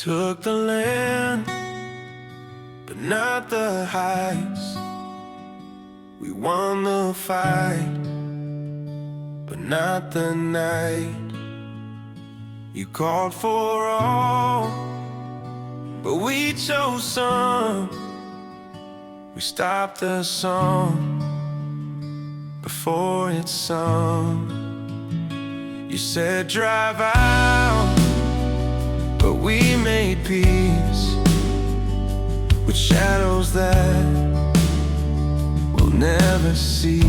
took the land, but not the heights. We won the fight, but not the night. You called for all, but we chose some. We stopped the song before it's sung. You said drive out, but we made peace with shadows that will never cease.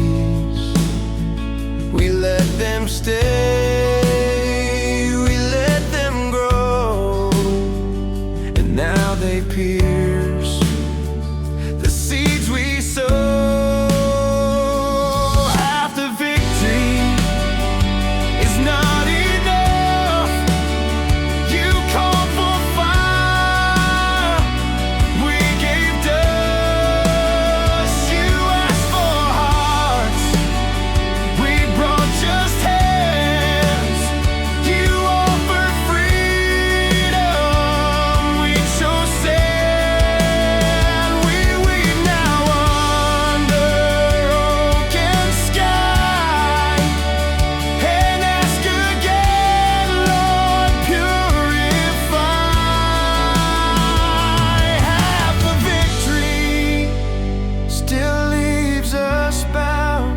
We let them stay, we let them grow, and now they pierce the seeds we sow. Half the victory is not enough. You called for fire, we gave dust. You asked for hearts, we brought just hands. You offered freedom, we chose sand. We weep now under open sky and ask again, Lord, purify. Half the victory still leaves us bound.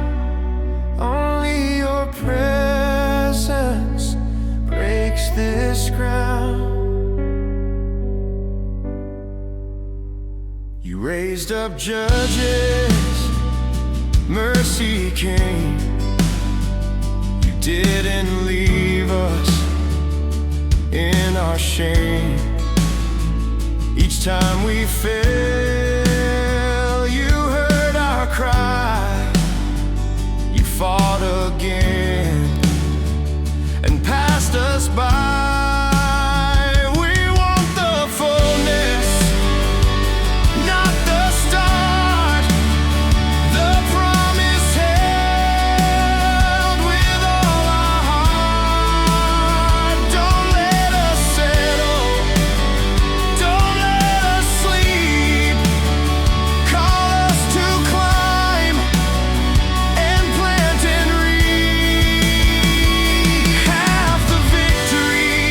Only your presence breaks this ground. You raised up judges, mercy came. You didn't leave us in our shame. Each time we fail, you heard our cry. You fought again and passed us by. We want the fullness, not the start. The promise held with all our heart. Don't let us settle, don't let us sleep. Call us to climb and plant and reap. Half the victory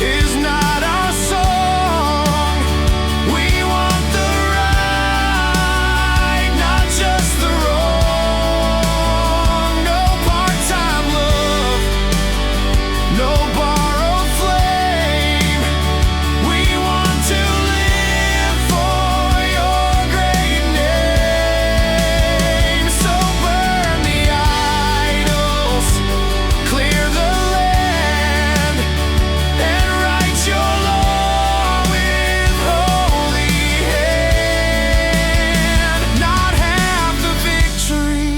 is not our song. We want the right, not just the wrong. No part-time love, no borrowed flame. We want to live for your great name. So burn the idols, clear the land, and write your law with holy hand. Not half the victory,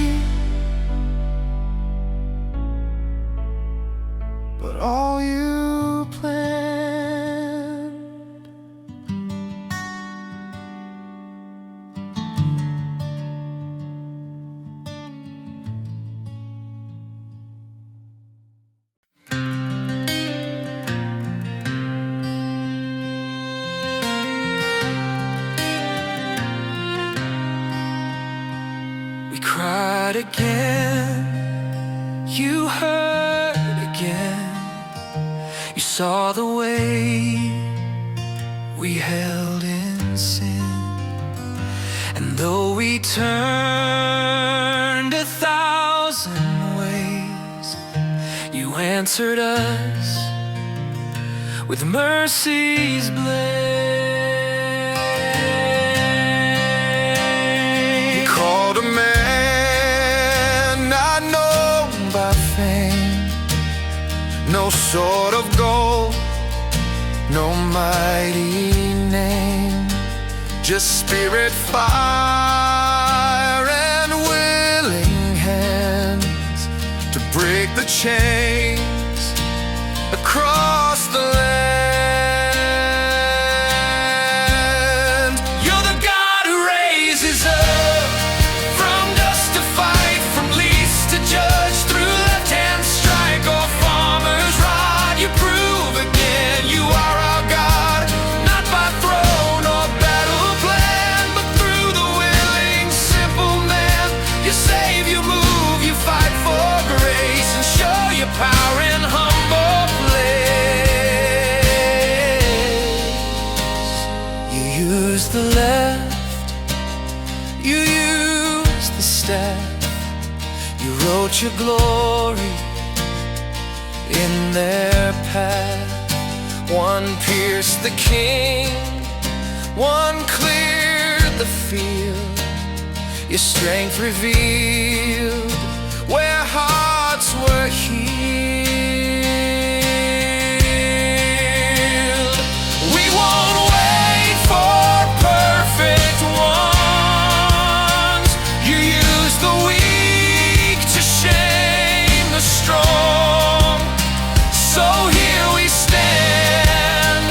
but all you planned. We cried again, you heard again. You saw the way we held in sin. And though we turned 1,000 ways, you answered us with mercy's blade. You called a man not known by fame, no sword of gold, no mighty name, just spirit, fire, and willing hands to break the chains across the land. You're the God who raises up from dust to fight, from least to judge, through left hand strike or farmer's rod. You prove again you are our God. use the left, you use the staff. You wrote your glory in their path. One pierced the king, one cleared the field. Your strength revealed where hearts were healed. We won't wait for perfect ones. You use the weak to shame the strong. So here we stand,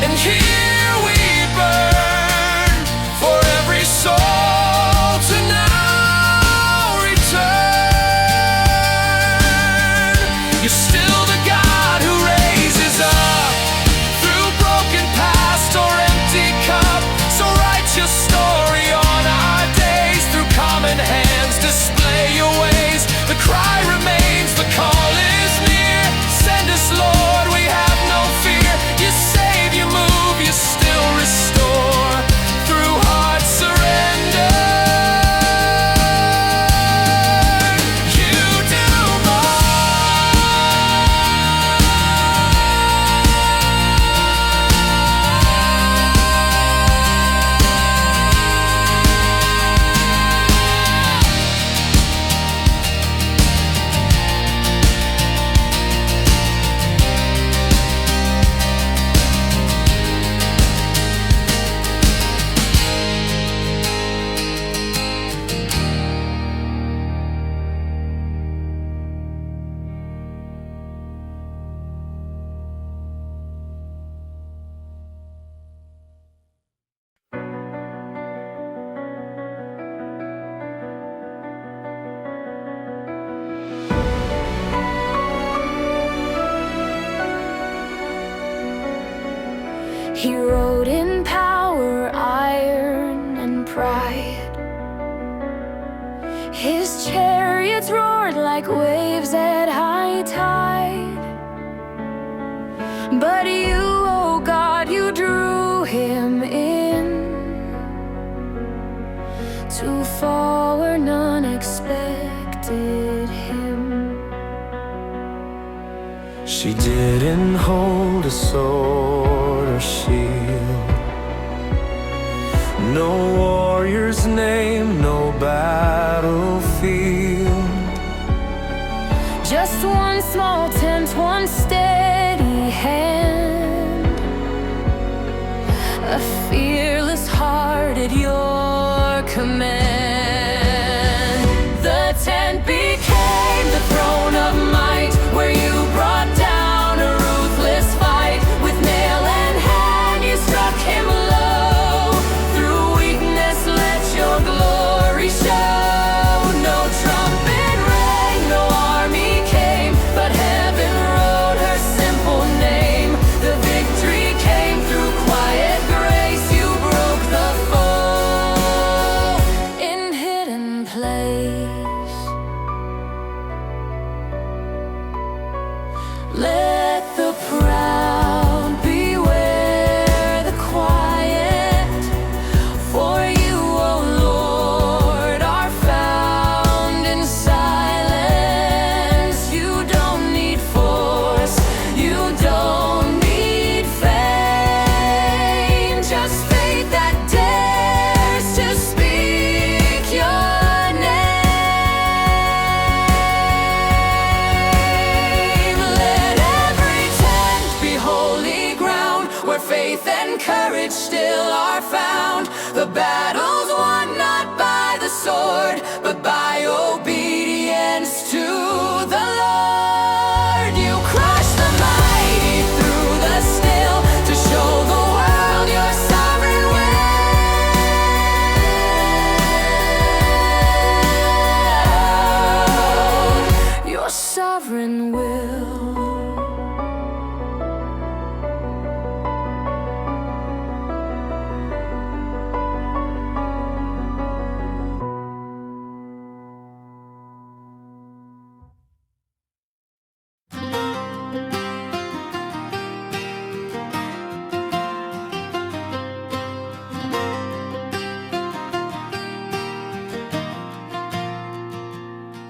and here we burn for every soul to now return. You're still the God who raises up through broken past or empty cup. So write your story on our days, through common hands display your ways. The cry remains, the call is near. Send us, Lord, we have no fear. You save, you move, you still restore through heart surrender. You do He rode in power, iron, and pride. His chariots roared like waves at high tide. But you, oh God, you drew him in. Too far where none expected him. She didn't hold a sword or shield, no warrior's name, no battlefield. Just one small tent, one steady hand, a fearless heart at your command. The tent became the throne of might, where you brought down a ruthless fight. With nail and hand you struck him low. Through weakness let your glory show. No trumpet rang, no army came, but heaven wrote her simple name. The victory came through quiet grace. You broke the foe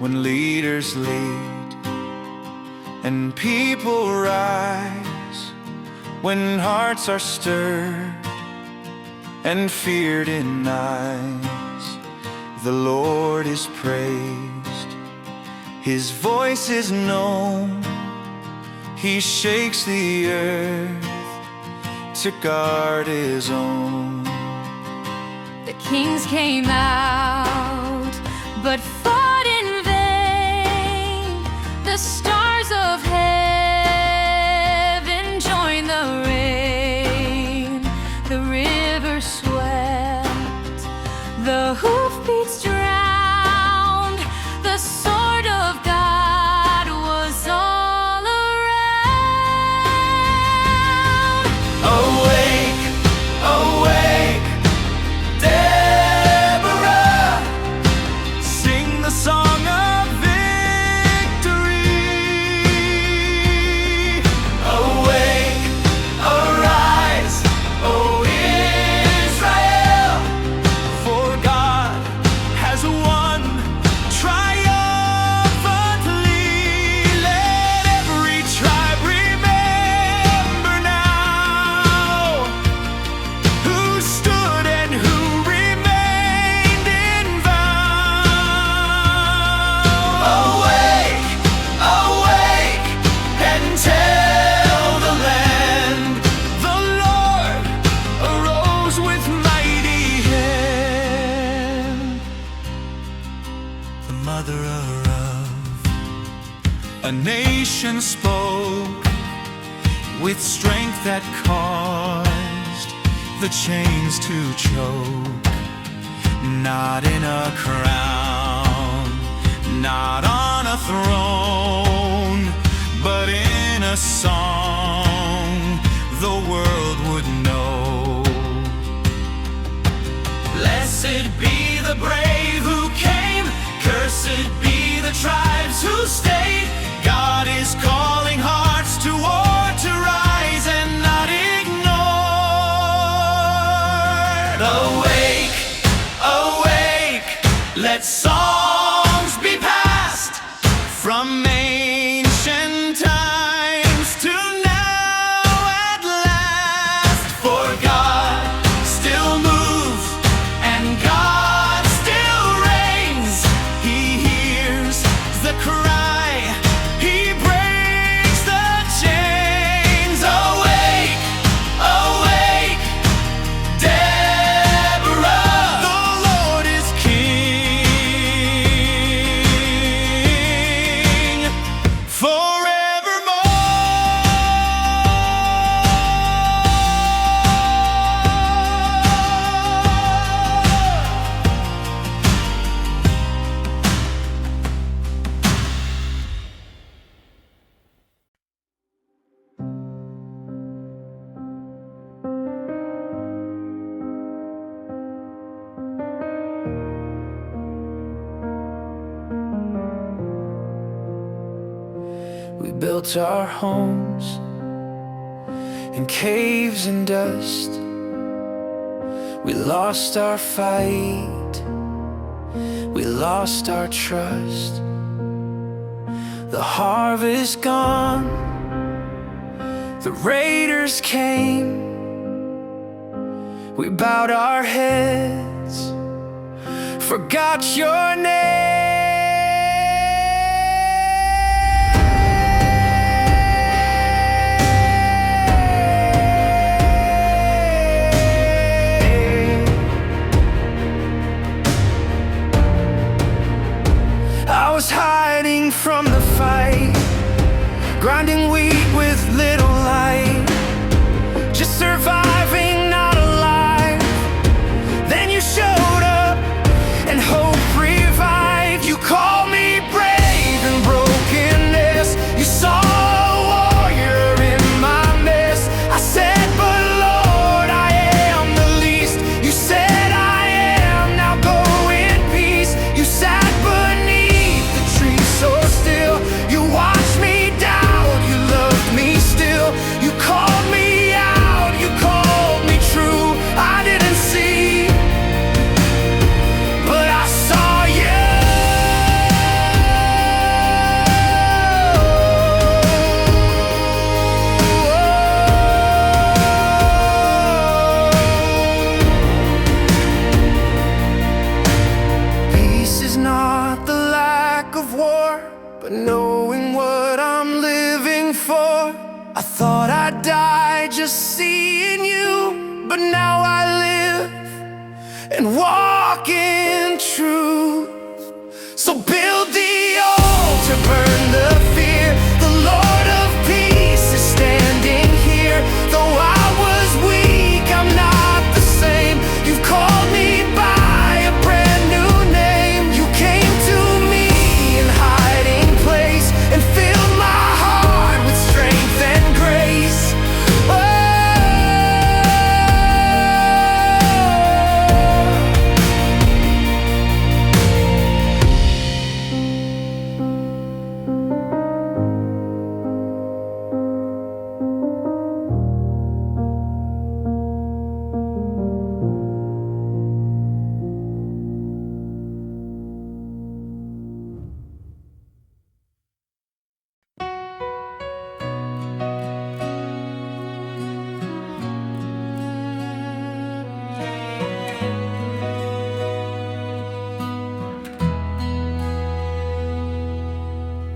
when leaders lead and people rise, when hearts are stirred and fear denies. The Lord is praised, His voice is known. He shakes the earth to guard His own. The kings came out, but fought in vain. The stars of heaven joined the rain. The river swept, the hoofbeats drowned. The sword of God was all around. Awake, awake, Deborah, sing the song of victory. Awake, arise, O Israel, for God has won triumphantly. Let every tribe remember now who stood and who remained in vow. Awake, awake, and tell the land the Lord arose with mighty hand. The mother of a nation spoke with strength that caused the chains to choke. Not in a crown, not on a throne, but in a song the world would know. Blessed be the brave who came, cursed be the tribes who stayed. God is calling hearts to war, to rise and not ignored. Awake, awake, let songs be passed from ancient times to now at last. For God still moves and God still reigns. He hears the cry, He breaks the chains. Awake, awake, Deborah, the Lord is King forevermore. We built our homes in caves and dust. We lost our fight, we lost our trust. The harvest gone, the raiders came. We bowed our heads, forgot your name. I was hiding from the fight, grinding wheat with little light, just surviving, not alive. Then you showed up and hope revived. You called me brave in brokenness. You saw a warrior in my mess. I said, but Lord, I am the least. You said I am, now go in peace. You sat beneath the tree so still. You watched me down, you loved me still. but knowing what I'm living for. I thought I'd die just seeing you, but now I live and walk in truth. So build the altar, burn the fear. The Lord of peace is standing here. Though I was weak, I'm not the same. You've called me by a brand new name. You came to me in hiding place and filled my heart with strength and grace.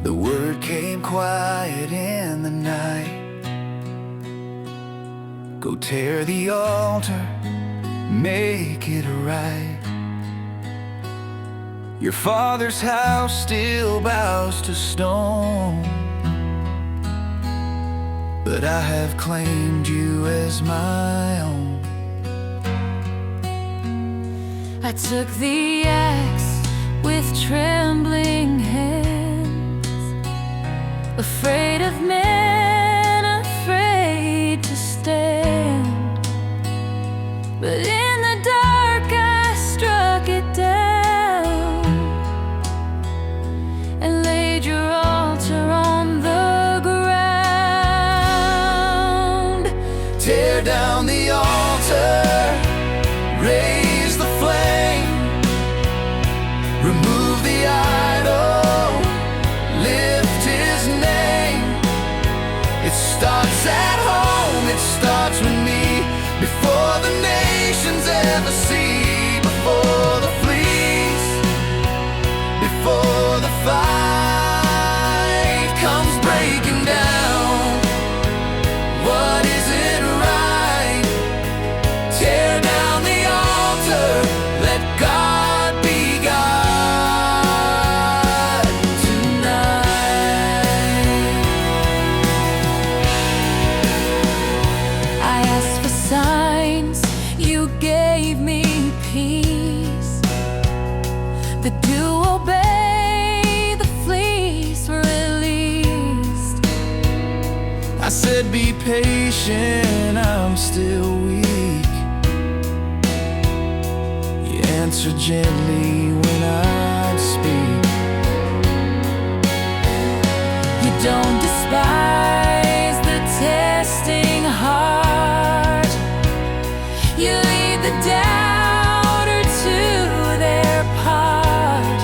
The word came quiet in the night. Go tear the altar, make it right. Your father's house still bows to stone, but I have claimed you as my own. I took the axe with trembling hands, afraid of men, afraid to stand. But in the dark I struck it down and laid your altar on the ground. Tear down the altar, raise the flame, remove the idol, lift his name. It starts at home, it starts with me, before the nations ever see, before the fleece, before the fight comes breaking down. What isn't right? Tear down the altar, let God be God tonight. I asked for signs, you gave me peace. The dew obey, the fleece released. I said be patient, I'm still weak. You answer gently when I speak. You don't despise the testing heart. You lead the doubter to their part.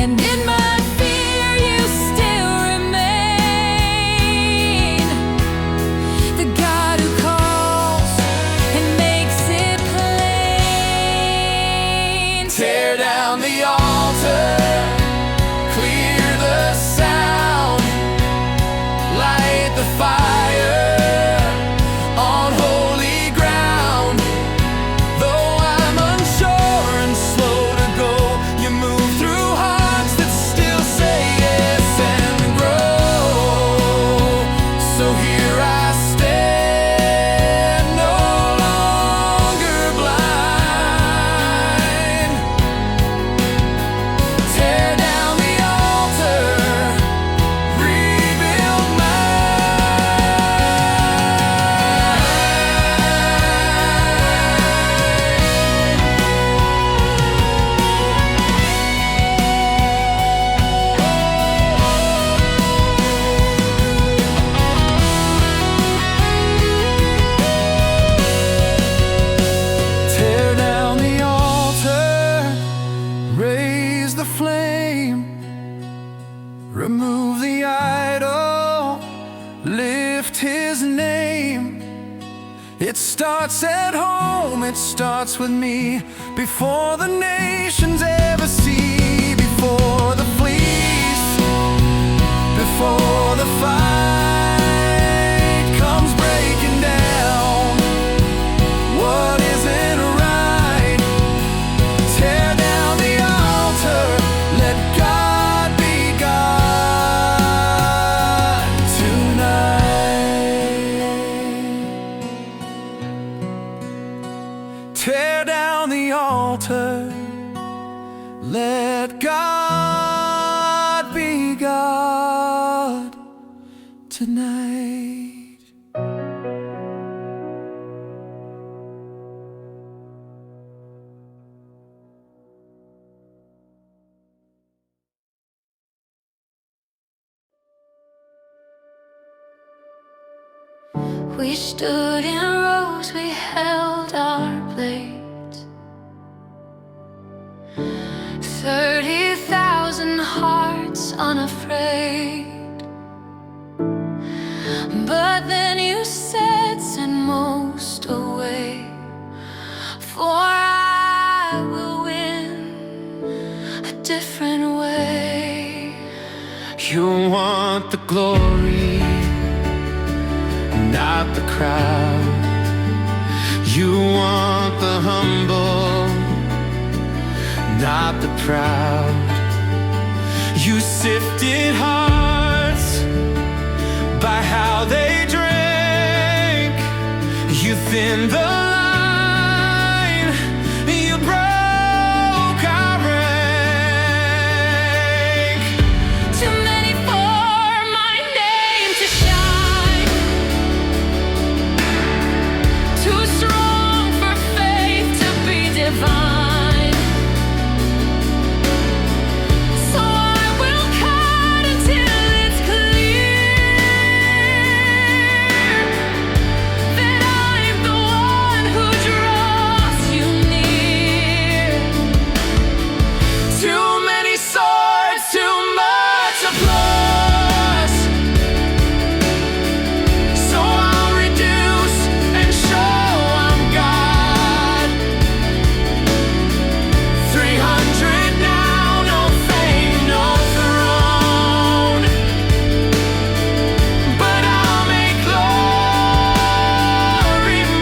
And in my fear you still remain, the God who calls and makes it plain. Tear down the altar, clear the sound, light the fire on holy ground. Though I'm unsure and slow to go, you move through hearts that still say yes and grow. So here I stand, no longer blind. Tear down the altar, rebuild Tear down the altar, raise the flame, remove the idol, lift his name. It starts at home, it starts with me, before the nations ever see, before the fleece before the fight comes breaking down what isn't right. Tear down the altar, let God be God tonight. Tear down the altar, let God be God tonight. We stood in rows, we held our plates. 30,000 hearts unafraid. But then you said, send most away, for I will win a different way. You want the glory, not the crowd. You want the humble, not the proud. You sifted hearts by how they drank. You thinned the line, you broke our rank. Too many for my name to shine, too strong for faith to be divine. So I will cut until it's clear that I'm the one who draws you near. Too many swords, too much applause. So I'll reduce and show I'm God. 300 now, no fame, no throne. But I'll make glory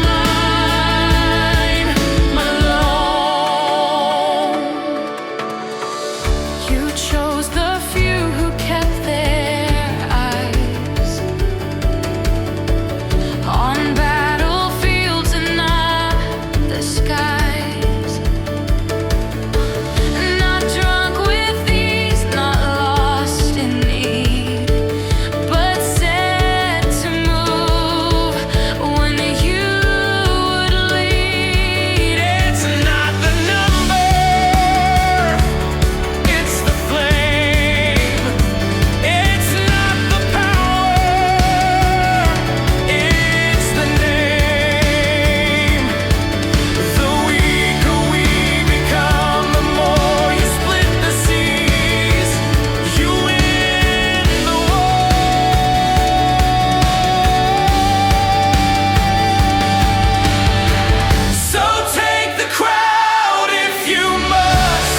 mine, my own. You chose the few who kept their eyes on battlefields and not the skies. Not drunk with these, not lost in need, but set to move when you would lead. It's not the number, it's the flame. It's not the power, it's the name. The weaker we become, the more you split the seas. You win the war. So take the crowd if you must.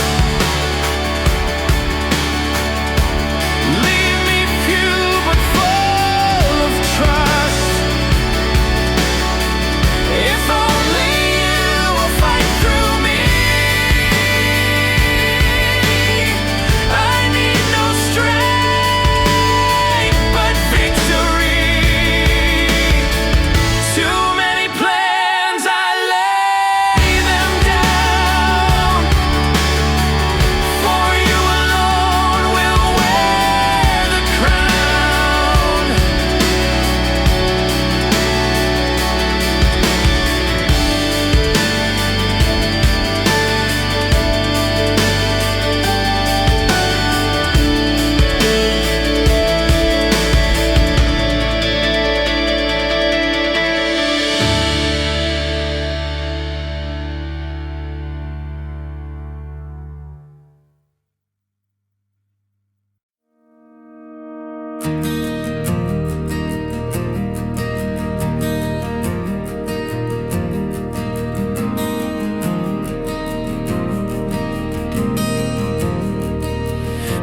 Leave me few but full of trust. If only you will fight through me. I need no strength but victory. Too many plans, I lay them down. For you alone will wear the crown.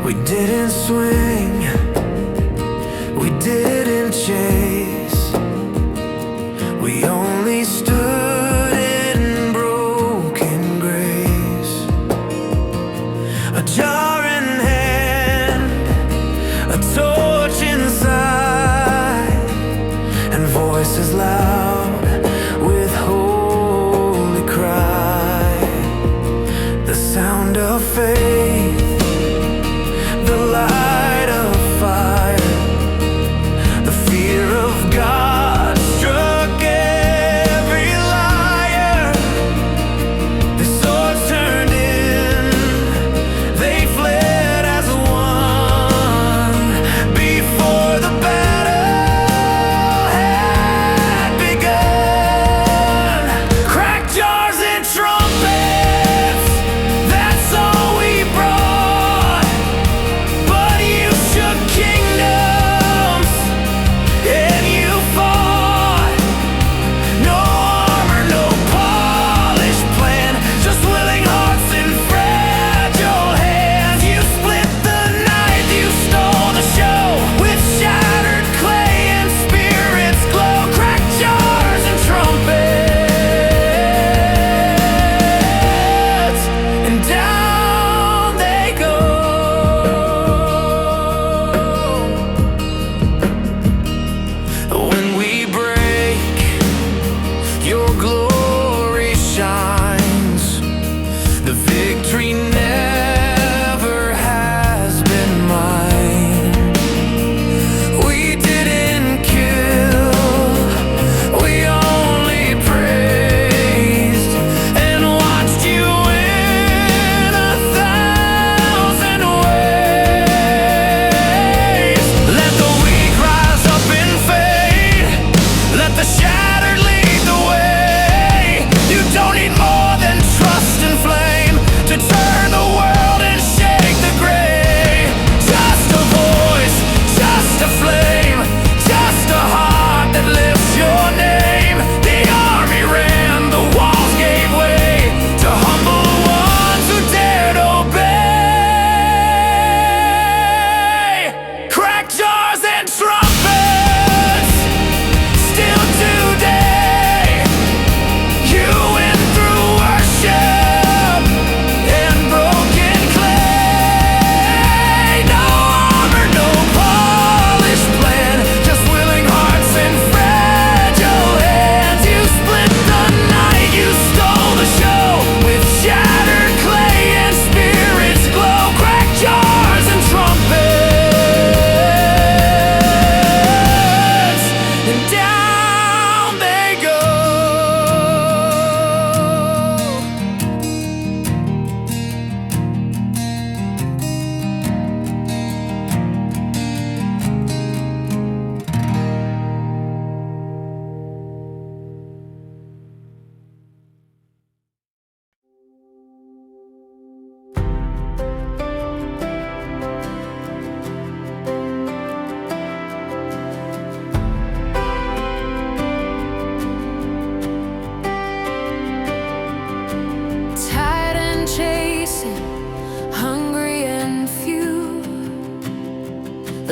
We didn't swing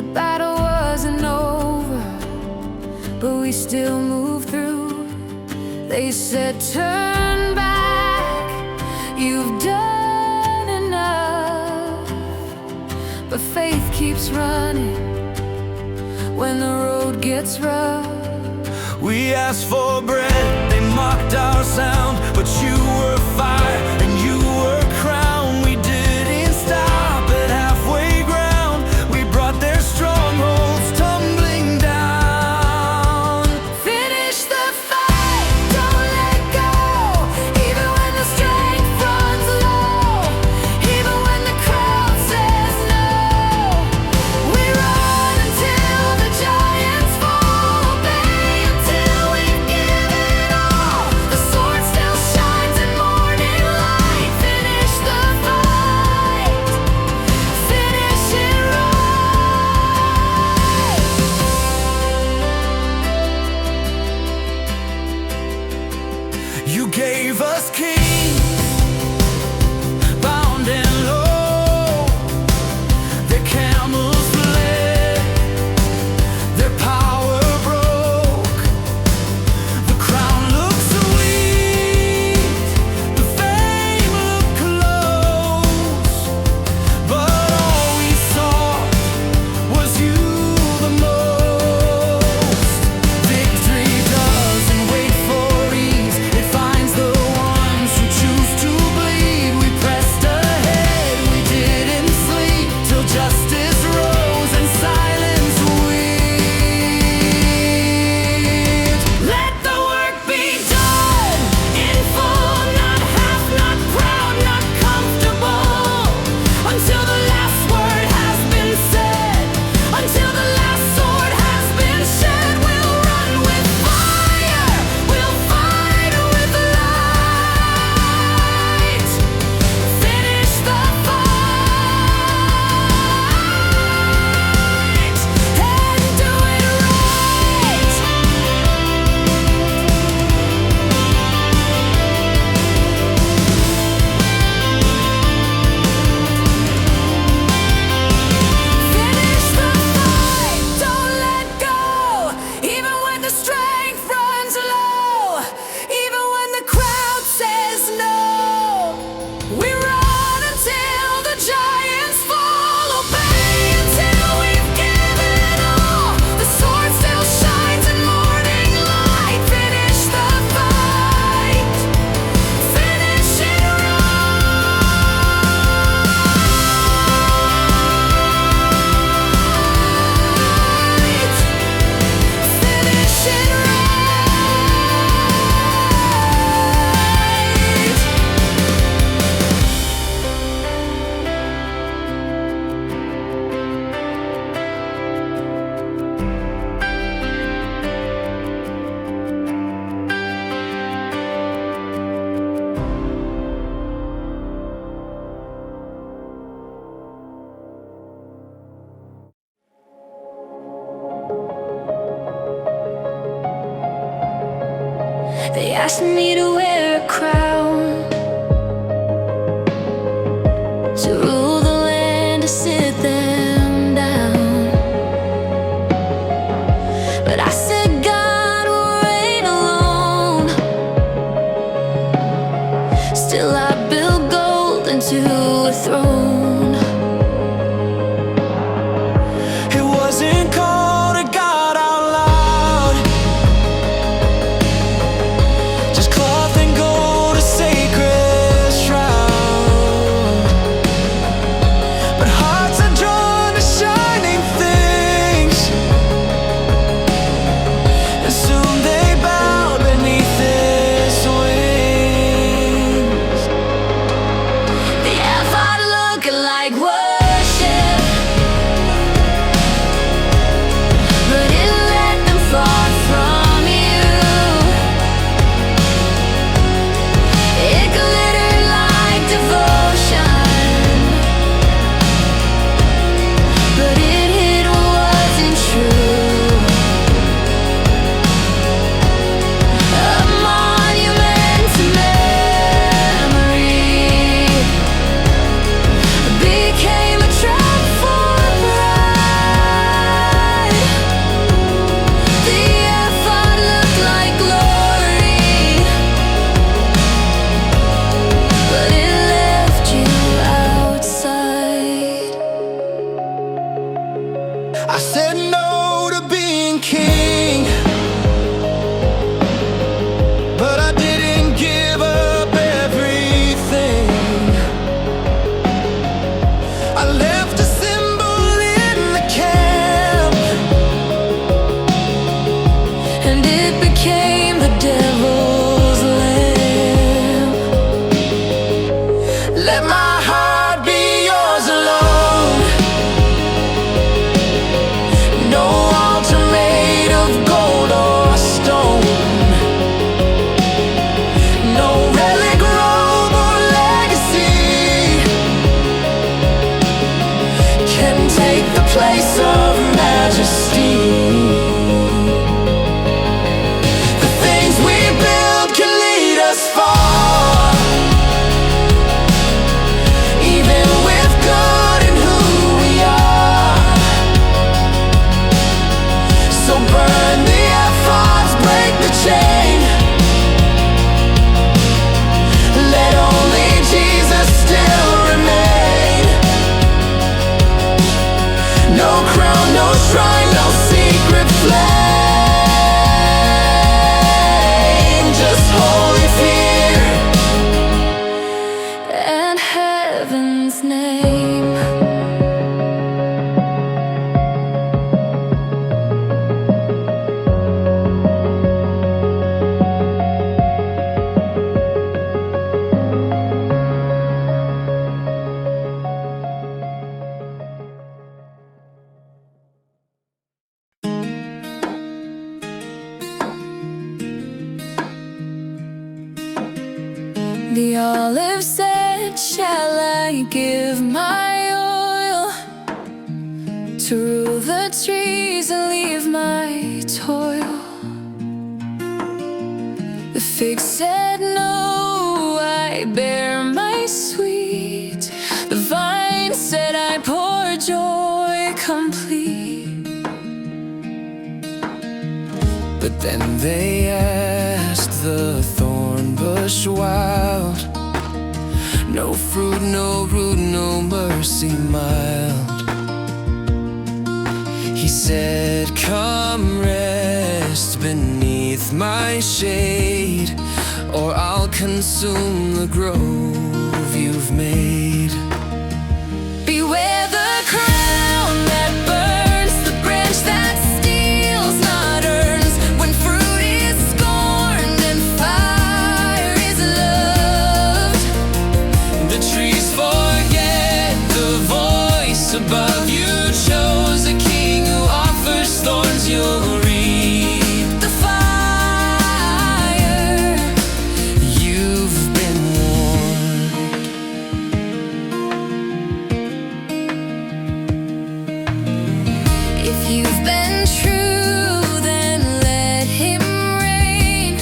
The battle wasn't over, but we still moved through. They said, turn back, you've done enough. But faith keeps running when the road gets rough. We asked for bread, they mocked our sound, but you were fire and you were crown. We didn't stop at halfway ground. We brought their strongholds tumbling down. Finish the fight, don't let go. Even when the strength runs low, even when the crowd says no, we run until the giants fall, obey until we've given all. The sword still shines in morning light. Finish the fight, finish it right. You gave us kings, bound and low. Their camels fled, their power broke. The crown looked sweet, the fame looked close, but all we saw was you the most. Victory doesn't wait for ease, it finds the ones who choose to bleed. We pressed ahead, we didn't sleep, till justice rose and silence wept. Let the work be done in full, not half, not proud, not comfortable. Until the last word has been said, until the last sword has been shed, we'll run with fire, we'll fight with light. Finish the fight and do it right. Finish the fight, don't let go. Even when the strength runs low, even when the crowd says no, we run until the giants fall, obey until we've given all. The sword still shines in morning light. Finish the fight, finish it right. Finish it They asked me to wear a crown, to rule the land, to sit them down. But I said God will reign alone. Still I build gold into a throne. It wasn't called to God out loud, just cloth and gold, a sacred shroud. But hearts are drawn to shining things, and soon they bowed beneath His wings. olive said, shall I give my oil to rule the trees and leave my toil? The fig said, no, I bear my sweet. The vine said, I pour joy complete. But then they asked the thorn bush wild, no fruit, no root, no mercy mild. He said, come rest beneath my shade, or I'll consume the grove you've made. Beware the crown that burns, the branch that steals, not earns. When fruit is scorned and fire is loved, The trees forget the voice above you. Chose a king who offers thorns, you'll reap the fire. You've been warned. If you've been true, then let him reign.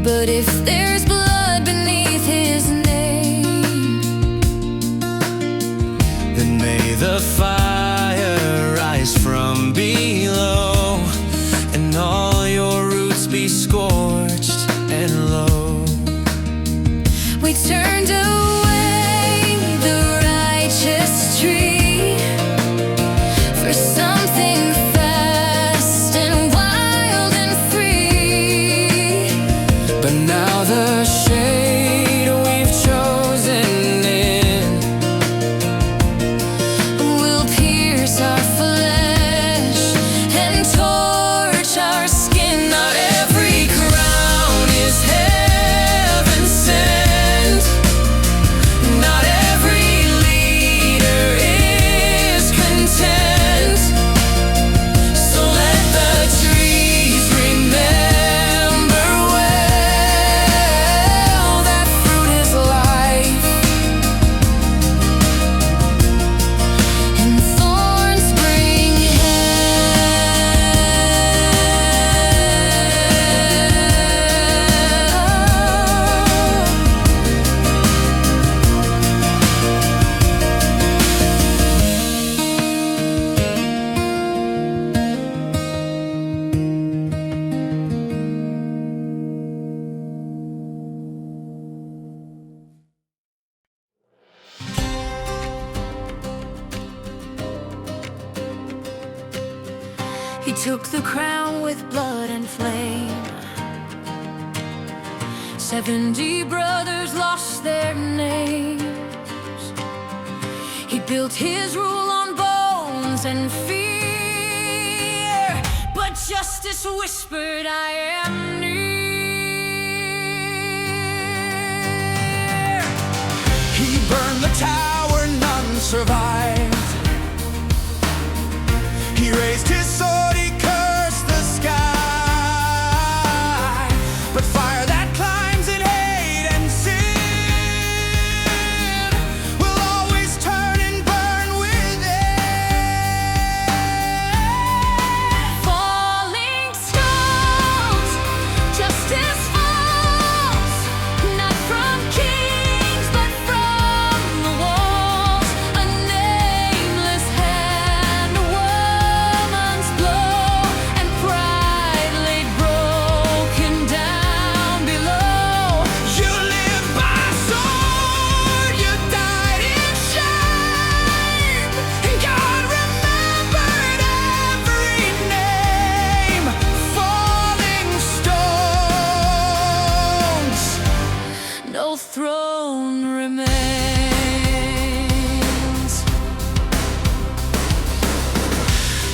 But if there's blood beneath his name, Then may the fire rise from below, and all your roots be scorched and low. we turned away the righteous tree for something fast and wild and free. But now the shade we've chosen in Will pierce our flesh and torch our skin. Not every crown is heaven sent. Not every leader is content. So let the trees remember well that fruit is life, And thorns bring He took the crown with blood and flame. 70 brothers lost their names. He built his rule on bones and fear, but justice whispered, I am near. He burned the tower, none survived. He raised his sword, he cursed the sky. But fire that climbs in hate and sin will always turn and burn within. Falling stones, justice falls, not from kings but from the walls. A nameless hand, a woman's blow, and pride laid broken down below. You live by sword, you died in shame, and God remembered every name. Falling stones, No throne remains.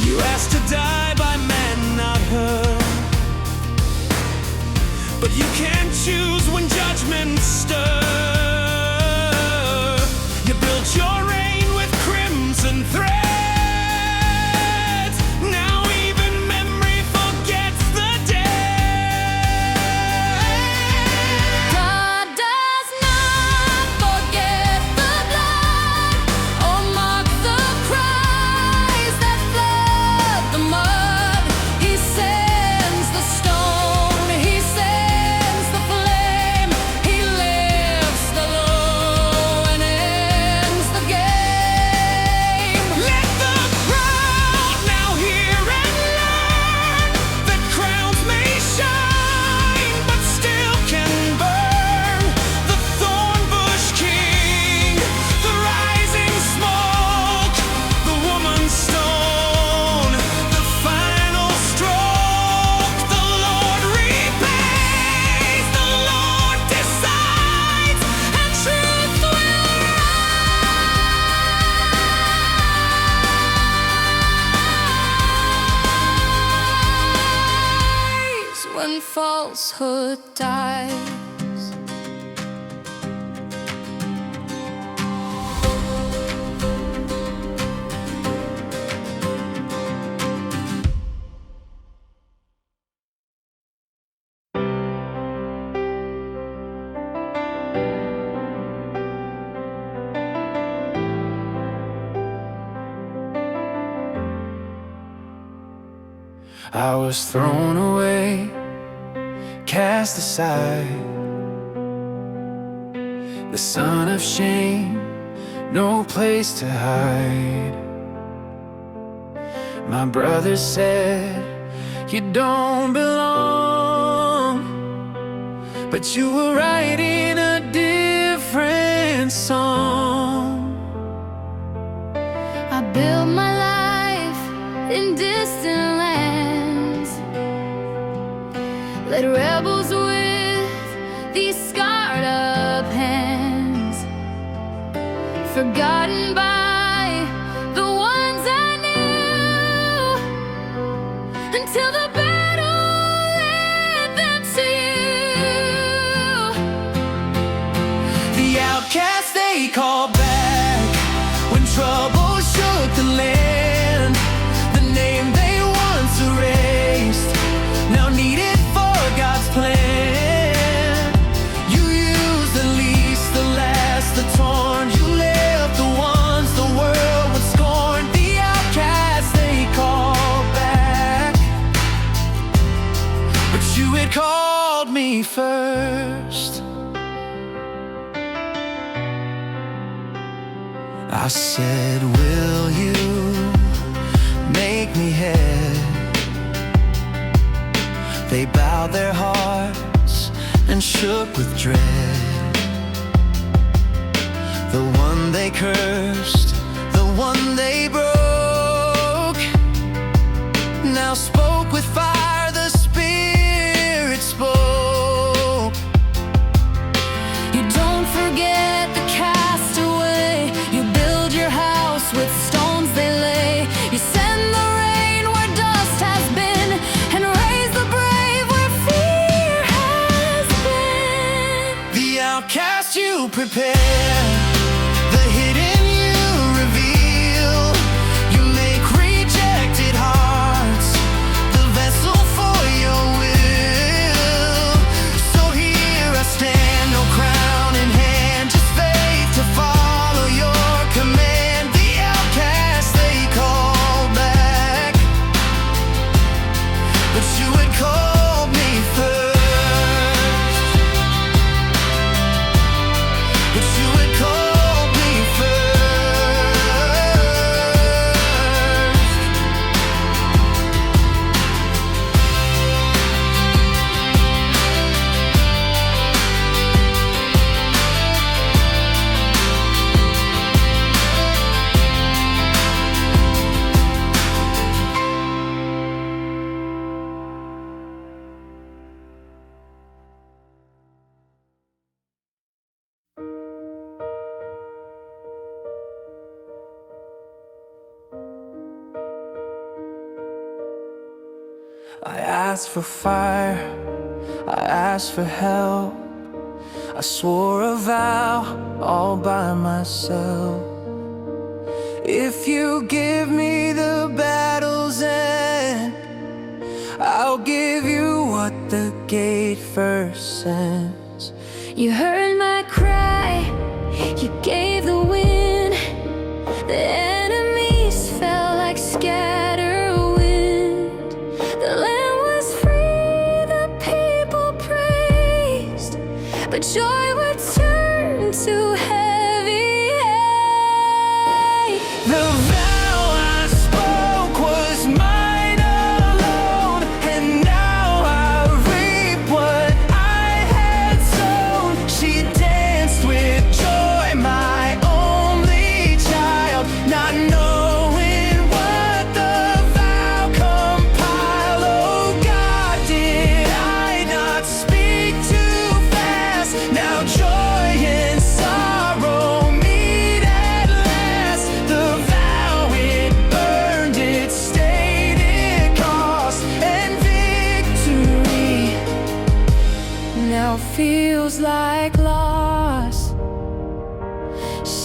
you asked to die by men not heard, but you can't choose when judgments stir. You built your reign with crimson threads. Now even memory forgets the dead. God does not falsehood dies. I was thrown away, cast aside, the son of shame, no place to hide. My brother said, you don't belong, but you were writing a different song. I built my life in distant lands, led rebels with these scarred up hands, forgotten by the ones I knew, until the battle led them to you. The outcasts they call back when trouble shook the land. The name they once erased now needed for God's plan. You used the least, the last, the torn. You left the ones the world would scorn. The outcasts they call back, but you had called me first. I said, will you make me head? They bowed their hearts and shook with dread. The one they cursed, the one they broke, now spoke with fire, the Spirit spoke. You don't forget the castaway. You build your house with stones they lay. You send the rain where dust has been, and raise the brave where fear has been. The outcast you prepare, the hidden you reveal. You make rejected hearts the vessel for your will. So here I stand, no crown in hand, just faith to follow your command. The outcast they call back, but you had called me first. But you had called me first. I asked for fire, I asked for help. I swore a vow all by myself. If you give me the battle's end, I'll give you what the gate first sends. You heard my cry, you gave the wind. The enemies fell like scattered wind. The land was free, the people praised, but joy would turn to heavy hate. The vow I spoke was mine alone, and now I reap what I had sown. She danced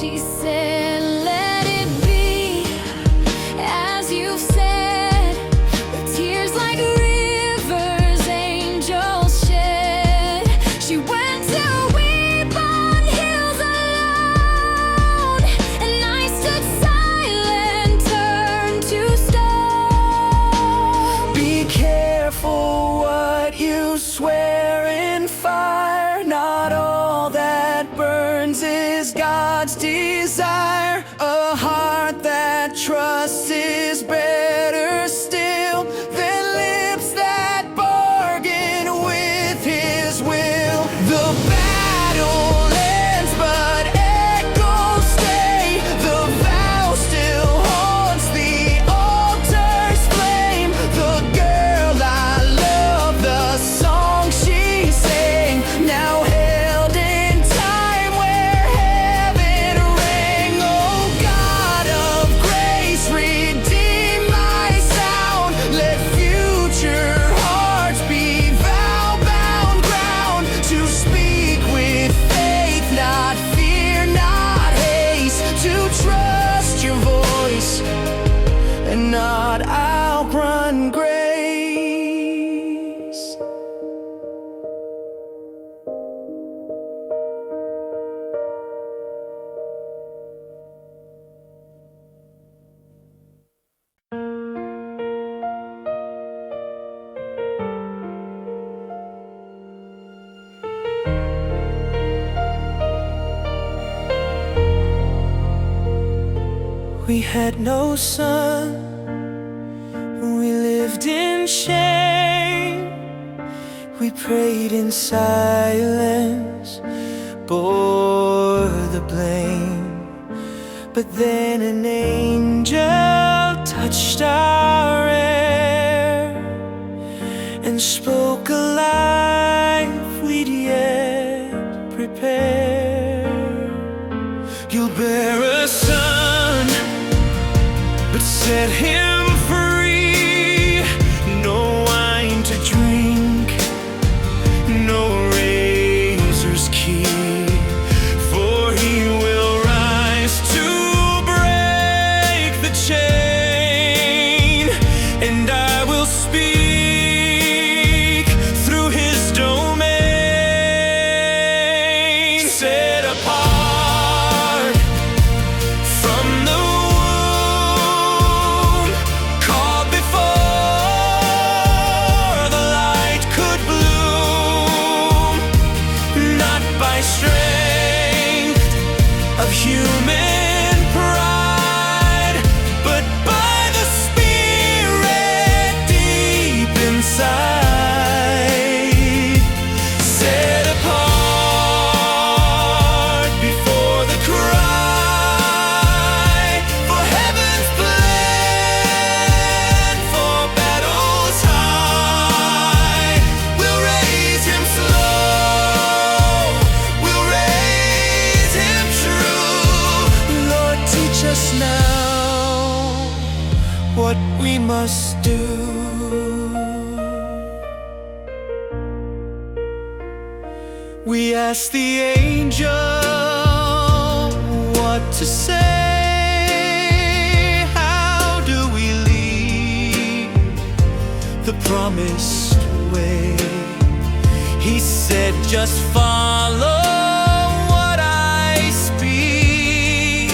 She said, let it be as you've said. With tears like rivers, angels shed. She went to weep on hills alone, and I stood silent, turned to stone. Be careful what you swear in fire. Not all that burns is God's desire. A heart that trusts is better still than lips that bargain with His will. The battle ends, but echoes stay. The vow still haunts the altar's flame. The girl I love, the song she sang, now held in time where heaven rang. Oh God of grace, redeem my sound. Let future hearts be vow-bound ground, to speak with faith, not fear, not haste, to trust your voice and not outrun grace. We had no son, we lived in shame. We prayed in silence, bore the blame. But then an angel touched our air and spoke a life we'd yet prepare. You'll bear a son, but set him free. No wine to drink, no razor's key, for he will rise to break the chain, and I will speak through his domain. Set apart from the womb, called before the light could bloom, not by strength of human pride, but by the Spirit deep inside. Set apart before the cry, for heaven's plan, for battles high. We'll raise him slow, we'll raise him true. Lord, teach us now what we must do. We asked the angel what to say. How do we leave the promised way? He said, just follow what I speak,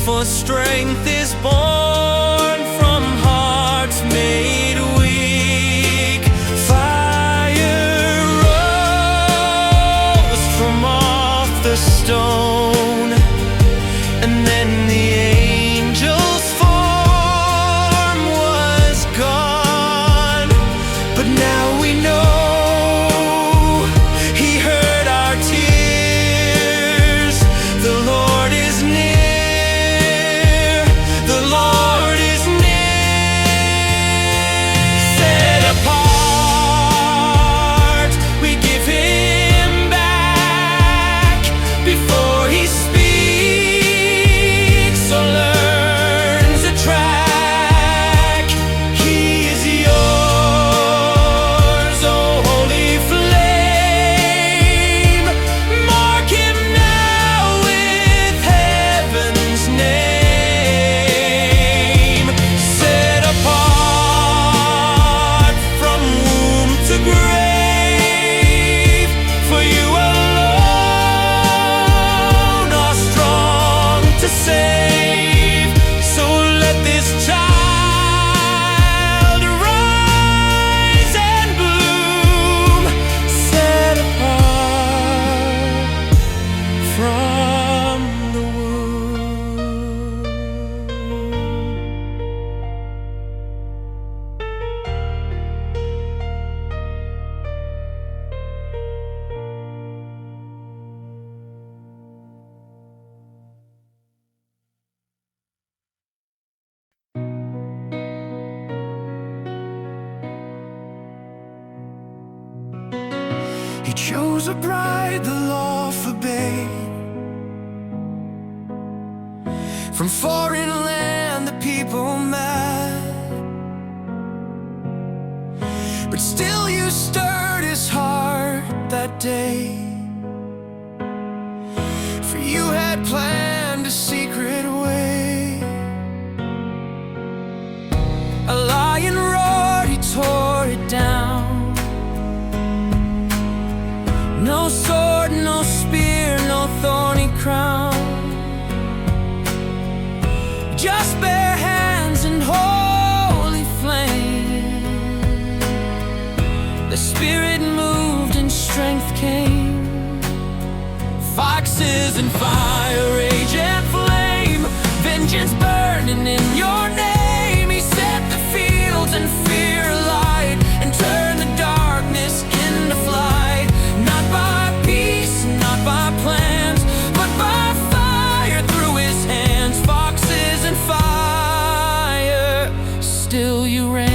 for strength is born from hearts made weak. Fire rose from off the stone, and then the angel's form was gone. But now we know he heard our tears. The Lord is near, the Lord chose a bride the law forbade. From foreign land the people met, but still you stirred his heart that day. For you had planned a secret way. A lion roared, he tore it down. No sword, no spear, no thorny crown, just bare hands and holy flame. The Spirit moved and strength came. Foxes and fire, rage and flame, vengeance burning in your name. He set the fields in fear alight and turned the darkness into flight. Not by peace, not by plans, but by fire through his hands. Foxes and fire, still you reign.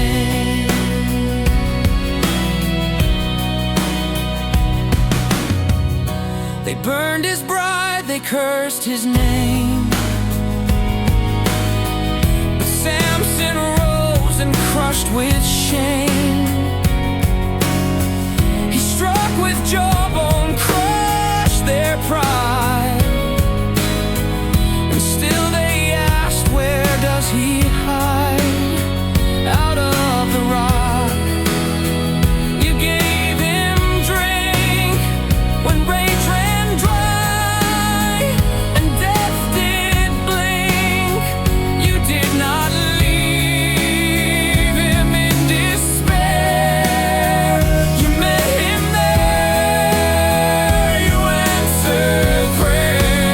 They burned his bride, they cursed his name. But Samson rose and crushed with shame. He struck with jawbone, crushed their pride. And still they asked, where does he hide? Out of the rock you gave him drink when rage ran dry and death did blink. You did not leave him in despair. You met him there, you answered prayer.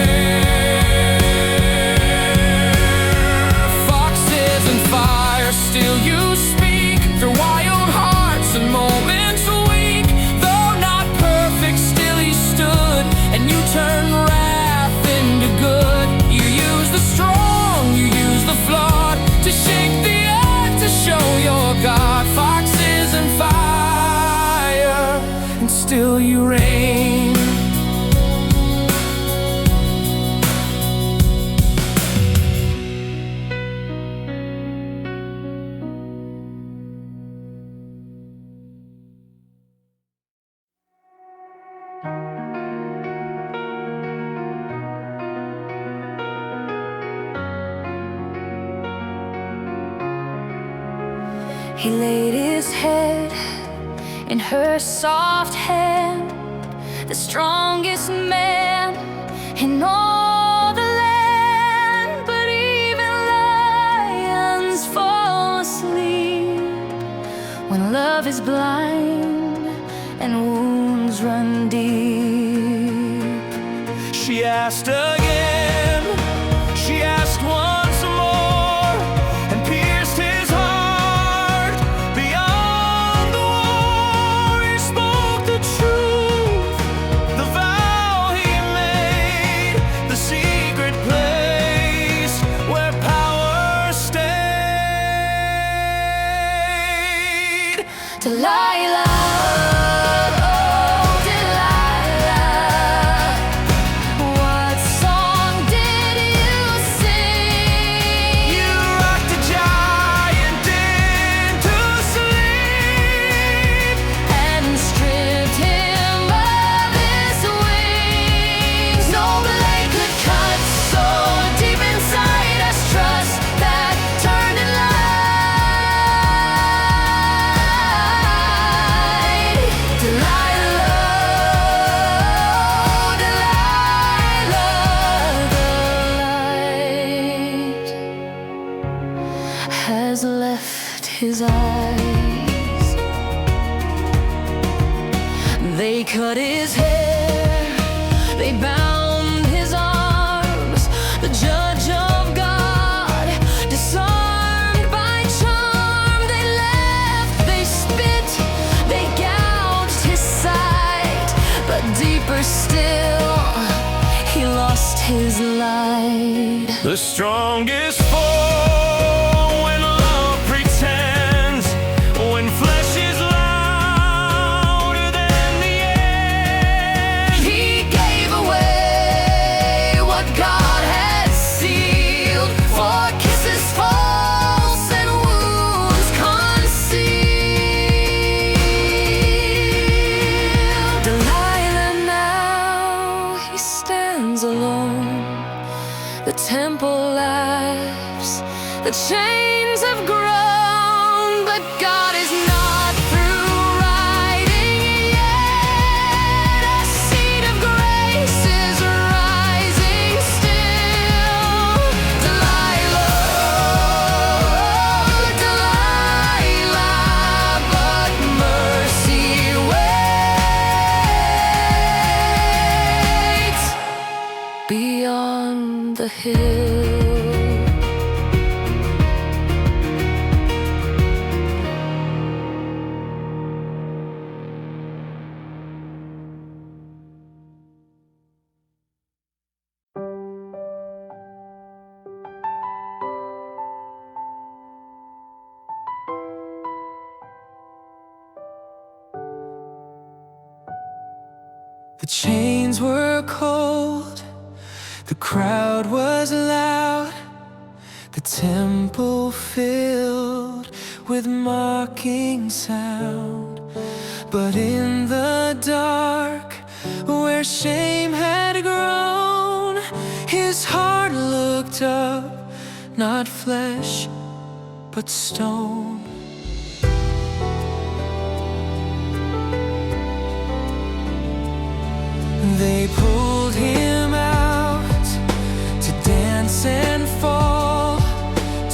Foxes and fire, still you speak through wild hearts and moments weak. Though not perfect, still he stood, and you turned wrath into good. You use the strong, you use the flawed to shake the earth, to show your God. Foxes and fire, and still you reign. He laid his head in her soft hand, the strongest man in all the land. But even lions fall asleep when love is blind and wounds run deep. She asked again, she asked once more, and pierced his heart beyond the war. He spoke the truth, the vow he made, the secret place where power stayed. Delilah, oh Delilah, what song did you sing? You rocked a giant into sleep. And stripped him of his wings. No blade could cut so deep inside us, trust that turned in light. Delilah, oh Delilah, the light has left his eyes. They cut his hair, they bound his arms. The judge of God, disarmed by charm, they left, they spit, they gouged his sight. But deeper still, he lost his light. The strongest fall when love pretends, when flesh is louder than the alone. The temple laughs, the chains have grown, but God is not through writing yet. A seed of grace is rising still. Delilah, but mercy waits beyond the hill. The chains were cold, the crowd was loud, the temple filled with mocking sound. But in the dark, where shame had grown, his heart looked up, not flesh, but stone. They pulled him out to dance and fall,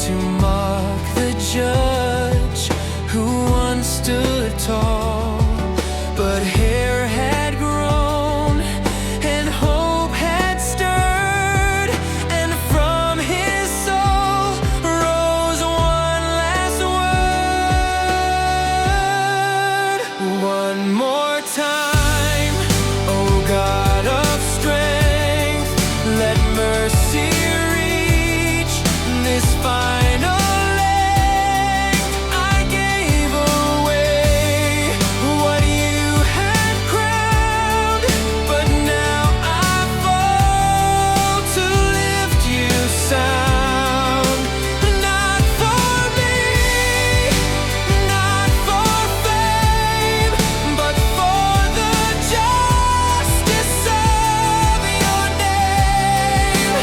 to mock the judge who once stood tall. But hair had grown and hope had stirred, and from his soul rose one last word. One more time, oh God of strength, let mercy reach this final length. I gave away what you had crowned, but now I fall to lift you sound. Not for me, not for fame, but for the justice of your name.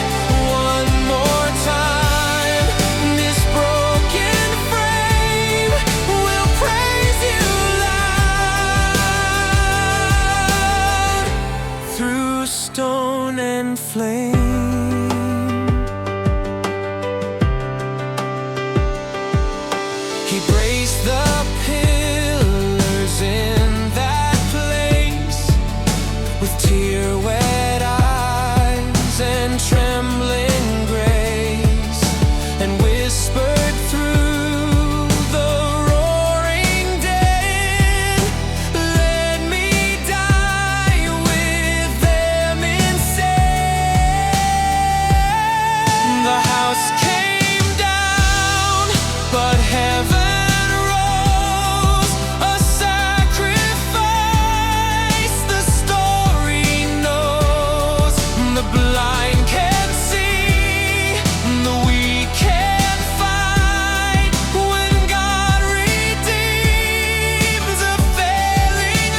One more time, this broken frame will praise you loud through stone and flame. He braced the pillars in that place with tear-wet eyes and trembling grace, and whispered through the roaring den, let me die with them instead. The house came down, but heaven rose, a sacrifice the story knows. The blind can see, the weak can fight, when God redeems a failing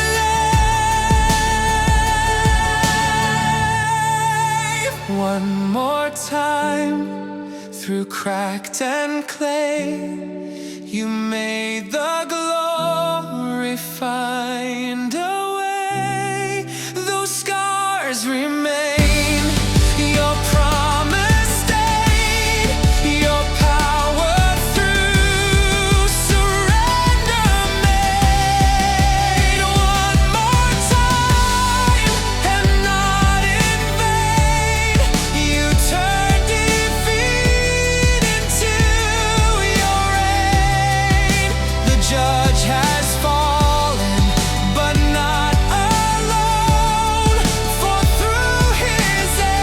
life. One more time, through cracked and clay, you made the glory find a way. Those scars remain, your promise stayed, your power through surrender made. One more time, and not in vain, you turned defeat into your reign. The judge has fallen, but not alone, for through his end,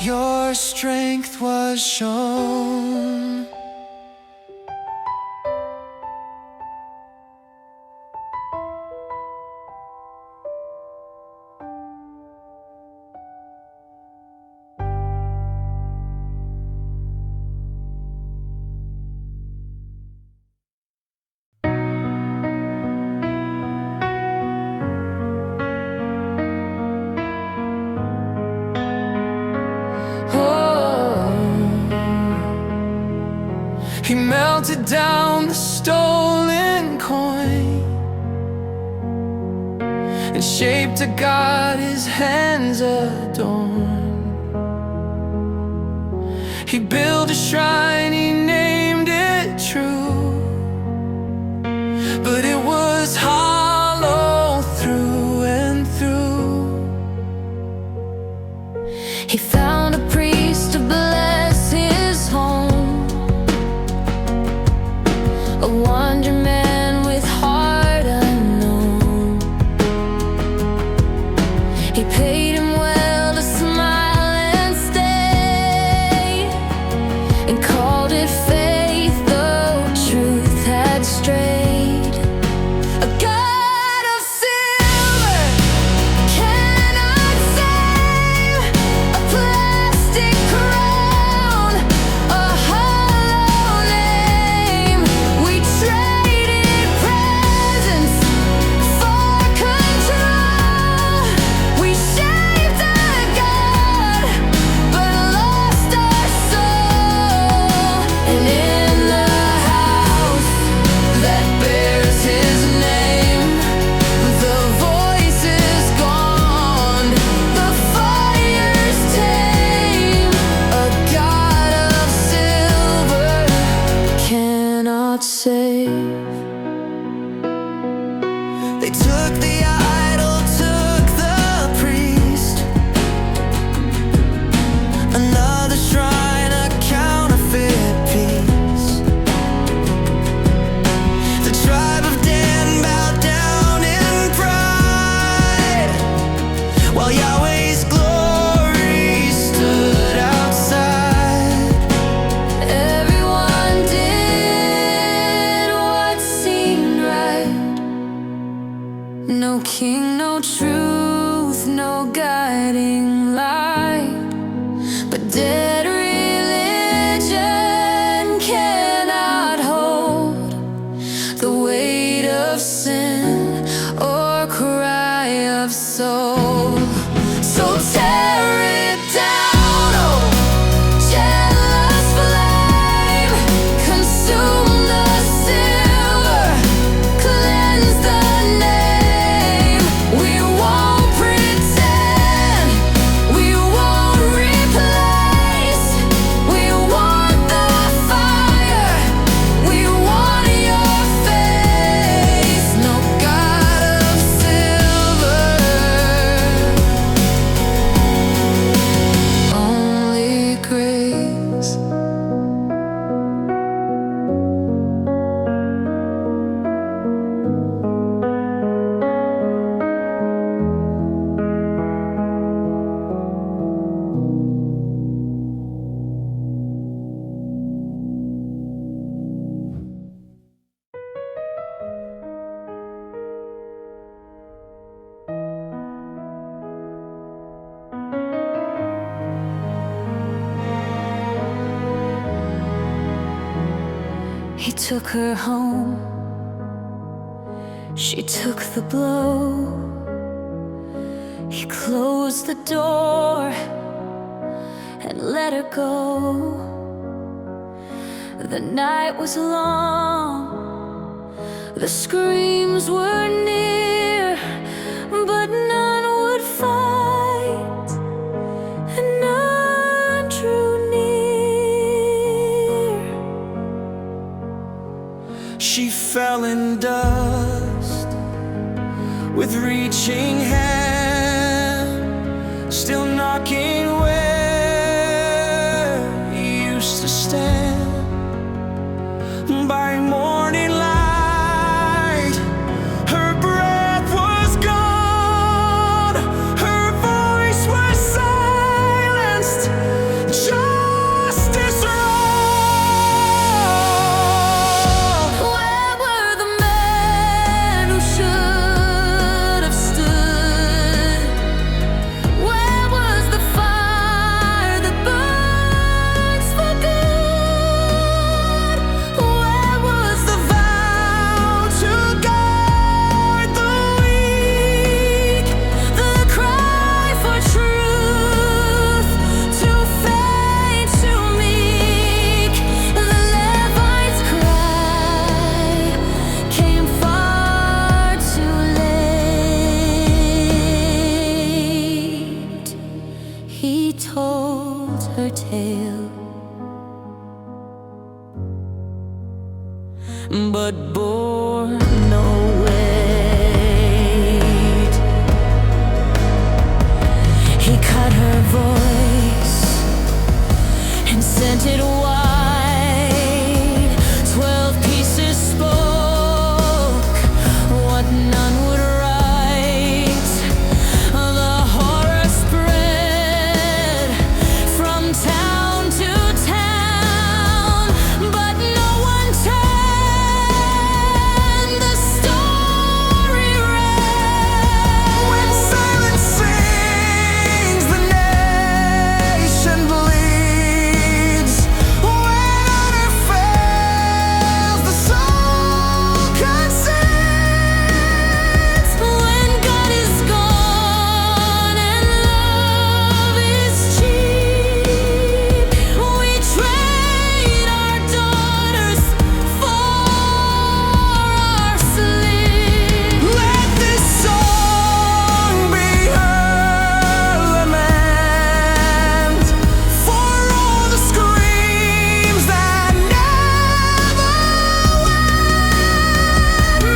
your strength was shown. melted down the stolen coin and shaped a god his hands adorn. He built a shrine, he named it true, but it was hollow through and through. He found a priest to bless his home, a wonder man with heart unknown. He paid him well to smile and stay, and called it faith, though truth had strayed. A god of silver cannot save a plastic crown, a hollow name. We traded presence for control. We shaped a god, but lost our soul. And in the house that bears his name, the voice is gone, the fire's tame. A god of silver cannot save. They took the idol, took the priest, another shrine, a counterfeit piece. The tribe of Dan bowed down in pride, while Yahweh's glory stood outside. Everyone did what seemed right. No king, no truth, no guiding light. But dead religion cannot hold the weight of sin or cry of soul. So tear it down, oh jealous flame. Consume the silver, cleanse the name. We won't pretend, we won't replace. We want the fire, we want your face. No god of silver, only grace. He took her home, she took the blow. He closed the door and let her go. The night was long, the screams were near, but none would fight, and none drew near. She fell in dust with reaching hand, still knocking where he used to stand. By morning light, her breath was gone, her voice was silenced. Justice wrong. Where were the men who should have stood tale, but bore no weight. He cut her voice and sent it wide. 12 pieces spoke what none would write. The horror spread from town to town, but no one turned. The story read: When silence sings, the nation bleeds. When honor fails, the soul concedes. when God is gone and love is cheap, we trade our daughters for our sleep. Let this song be her lament for all the screams that never went.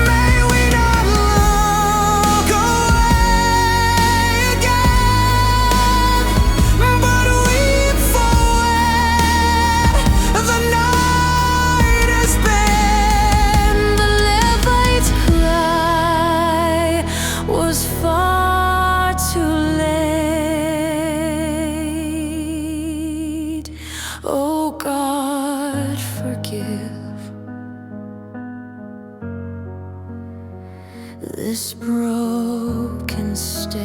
May we not look away again, but weep for where the night has been. The Levite cry was far too late. Oh God, forgive this broken state.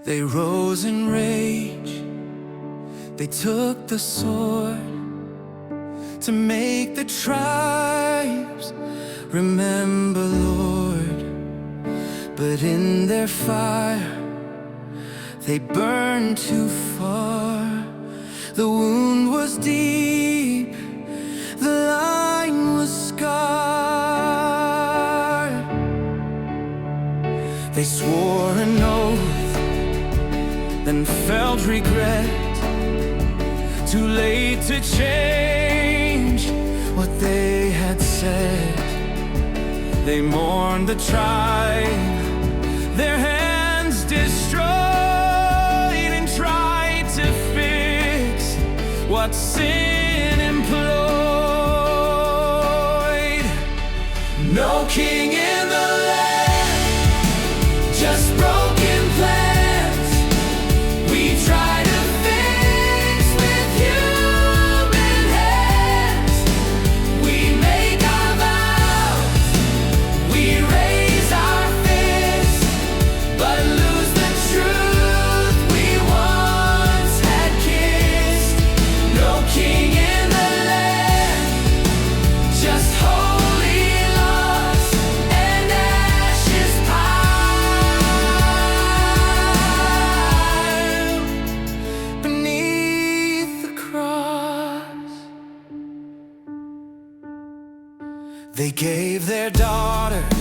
They rose in rage, they took the sword to make the tribes remember, Lord. But in their fire, they burned too far. The wound was deep, the line was scarred. They swore an oath, then felt regret. Too late to change what they had said. They mourned the tribe, their hands destroyed, and tried to fix what sin employed. No king in the land, just broken plans. We try to fix with human hands. We make our vows, we raise our fists, but lose the truth we once had kissed. No king in the land, just holy loss and ashes piled beneath the cross. They gave their daughters